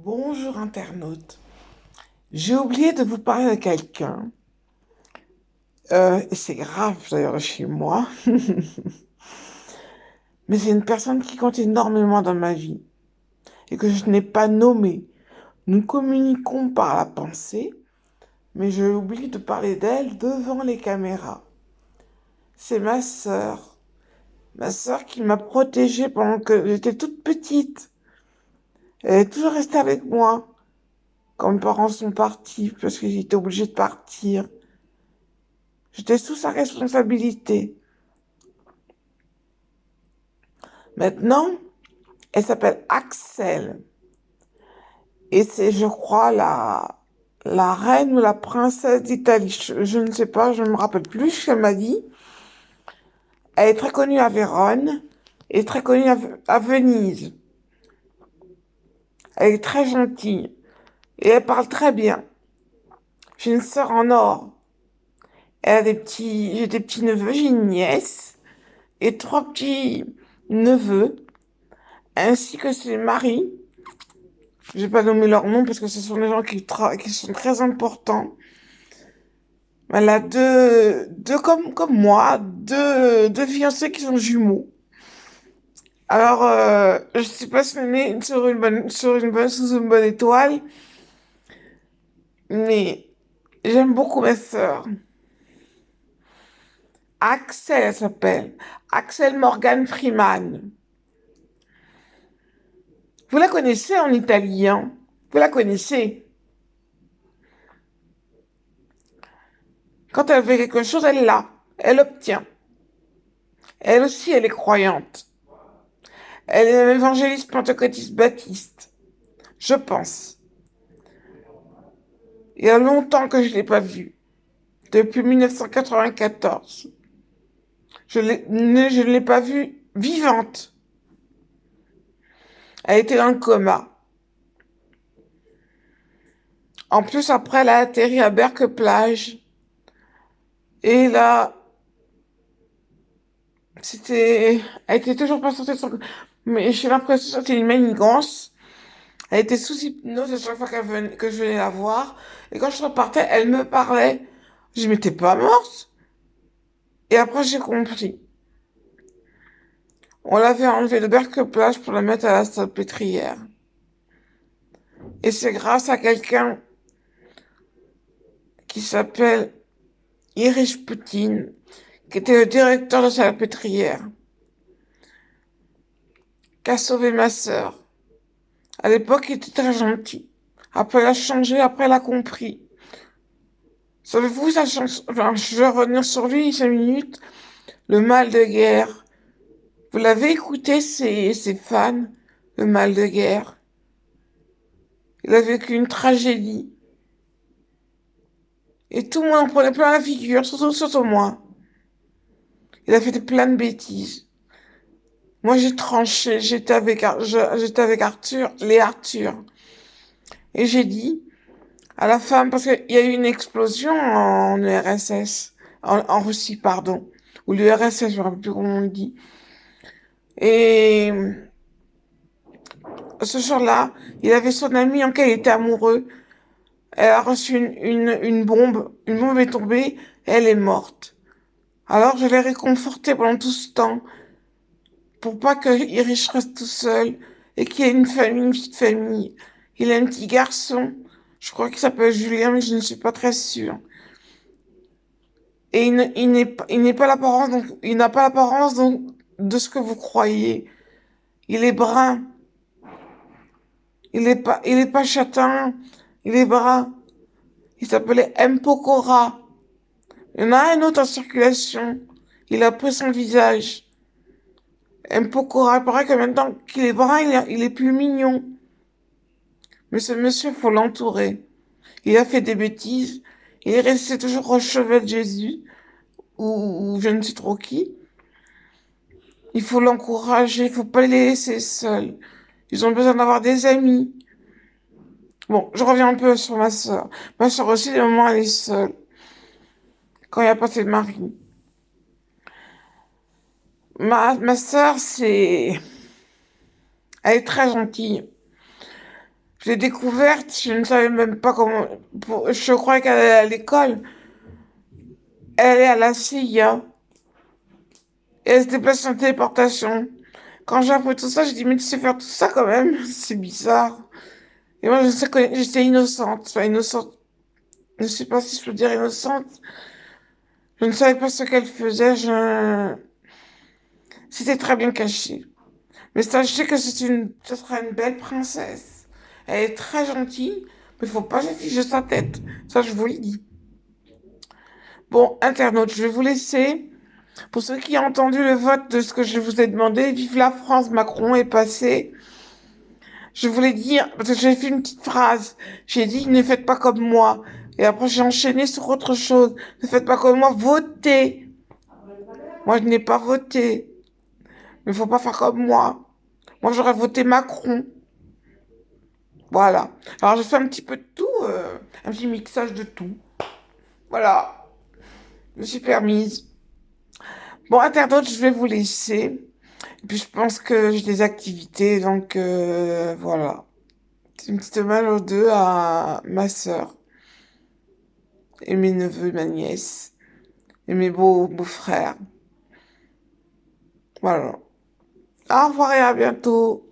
Bonjour internaute. J'ai oublié de vous parler de quelqu'un. Et c'est grave d'ailleurs chez moi. Mais c'est une personne qui compte énormément dans ma vie et que je n'ai pas nommée. Nous communiquons par la pensée, mais j'ai oublié de parler d'elle devant les caméras. C'est ma sœur. Ma sœur qui m'a protégée pendant que j'étais toute petite. Elle est toujours restée avec moi quand mes parents sont partis parce qu'ils étaient obligés de partir. J'étais sous sa responsabilité. Maintenant, elle s'appelle Axel. Et c'est, je crois, la reine ou la princesse d'Italie. Je ne sais pas, je ne me rappelle plus ce qu'elle m'a dit. Elle est très connue à Vérone et très connue à Venise. Elle est très gentille et elle parle très bien. J'ai une sœur en or. J'ai des petits neveux, j'ai une nièce et trois petits neveux, ainsi que ses maris. Je vais pas nommer leur nom parce que ce sont des gens qui sont très importants. Elle a deux comme moi, deux fiancés qui sont jumeaux. Alors, je sais pas si on est né sous une bonne étoile, mais j'aime beaucoup ma sœur. Axel, elle s'appelle. Axel Morgan Freeman. Vous la connaissez en italien? Vous la connaissez? Quand elle veut quelque chose, elle l'a. Elle obtient. Elle aussi, elle est croyante. Elle est un évangéliste pentecôtiste baptiste. Je pense. Il y a longtemps que je l'ai pas vue. Depuis 1994. Je ne l'ai pas vue vivante. Elle était dans le coma. En plus, après, elle a atterri à Berck-Plage. Et là, elle était toujours pas sortie de son, mais j'ai l'impression que c'était une manigance. Elle était sous hypnose à chaque fois que je venais la voir. Et quand je repartais, elle me parlait. Je m'étais pas morte. Et après, j'ai compris. On l'avait enlevée de Berck-Plage pour la mettre à la Salpêtrière. Et c'est grâce à quelqu'un qui s'appelle Irish Poutine, qui était le directeur de sa pétrière, qui a sauvé ma sœur. À l'époque, il était très gentil. Après, il a changé, après, il a compris. Savez-vous sa chanson, enfin, je vais revenir sur lui 5 minutes, Le mal de guerre. Vous l'avez écouté, ses fans, Le mal de guerre. Il a vécu une tragédie. Et tout le monde en prenait plein la figure, surtout moi. Il a fait plein de bêtises. Moi, j'ai tranché, j'étais avec Arthur, les Arthur. Et j'ai dit à la femme, parce qu'il y a eu une explosion en URSS, en Russie, pardon, ou l'URSS, je ne me rappelle plus comment on dit. Et ce jour-là, il avait son ami en qui il était amoureux. Elle a reçu une bombe est tombée, et elle est morte. Alors je l'ai réconforté pendant tout ce temps, pour pas que Irish reste tout seul, et qu'il y ait une petite famille. Il a un petit garçon, je crois qu'il s'appelle Julien, mais je ne suis pas très sûre. Et il n'est pas l'apparence, donc, il n'a pas l'apparence, donc, de ce que vous croyez. Il est brun. Il est pas châtain. Il est brun. Il s'appelait M. Pokora. Il y en a un autre en circulation. Il a pris son visage. M. Pokora, il paraît que maintenant qu'il est brun, il est plus mignon. Mais ce monsieur, faut l'entourer. Il a fait des bêtises. Il est resté toujours au chevet de Jésus. Ou je ne sais trop qui. Il faut l'encourager, il faut pas les laisser seuls. Ils ont besoin d'avoir des amis. Bon, je reviens un peu sur ma sœur. Ma sœur aussi, des moments, elle est seule. Quand il n'y a pas ses maris. Ma sœur, elle est très gentille. Je l'ai découverte, je ne savais même pas comment... Je croyais qu'elle allait à l'école. Elle est à la CIA. Et elle se déplace en téléportation. Quand j'ai appris tout ça, j'ai dit, mais tu sais faire tout ça quand même? C'est bizarre. Et moi, je sais que j'étais innocente. Enfin, innocente. Je ne sais pas si je peux dire innocente. Je ne savais pas ce qu'elle faisait. C'était très bien caché. Mais sachez que ce sera une belle princesse. Elle est très gentille, mais faut pas afficher sa tête. Ça, je vous le dis. Bon, internautes, je vais vous laisser. Pour ceux qui ont entendu le vote de ce que je vous ai demandé, vive la France, Macron est passé. Je voulais dire, parce que j'ai fait une petite phrase. J'ai dit, ne faites pas comme moi. Et après, j'ai enchaîné sur autre chose. Ne faites pas comme moi, votez. Moi, je n'ai pas voté. Mais faut pas faire comme moi. Moi, j'aurais voté Macron. Voilà. Alors, je fais un petit peu de tout, un petit mixage de tout. Voilà. Je me suis permise. Bon, internaute, je vais vous laisser. Et puis, je pense que j'ai des activités, donc voilà. C'est une petite hommage aux deux à ma sœur et mes neveux, ma nièce et mes beaux-frères. Voilà. Au revoir et à bientôt.